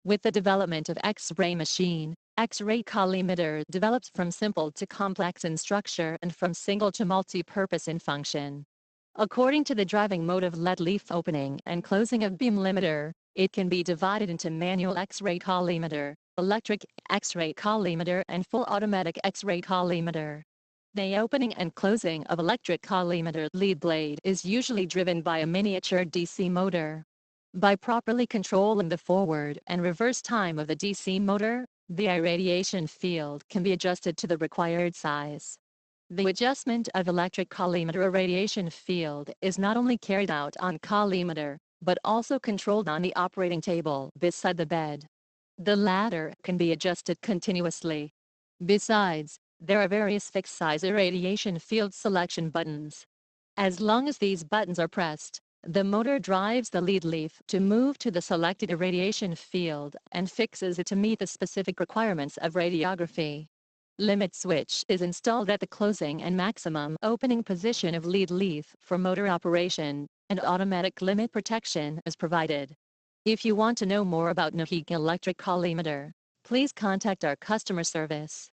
With the development of X-ray machine, X-ray collimator develops from simple to complex in structure and from single to multi-purpose in function. According to the driving mode of lead leaf opening and closing of beam limiter, it can be divided into manual X-ray collimator, electric X-ray collimator and full automatic X-ray collimator. The opening and closing of electric collimator lead blade is usually driven by a miniature DC motor. By properly controlling the forward and reverse time of the DC motor, the irradiation field can be adjusted to the required size. The adjustment of electric collimator irradiation field is not only carried out on collimator, but also controlled on the operating table beside the bed. The latter can be adjusted continuously. Besides, there are various fixed size irradiation field selection buttons. As long as these buttons are pressed, the motor drives the lead leaf to move to the selected irradiation field and fixes it to meet the specific requirements of radiography. Limit switch is installed at the closing and maximum opening position of lead leaf for motor operation, and automatic limit protection is provided. If you want to know more about Nahig electric collimator, please contact our customer service.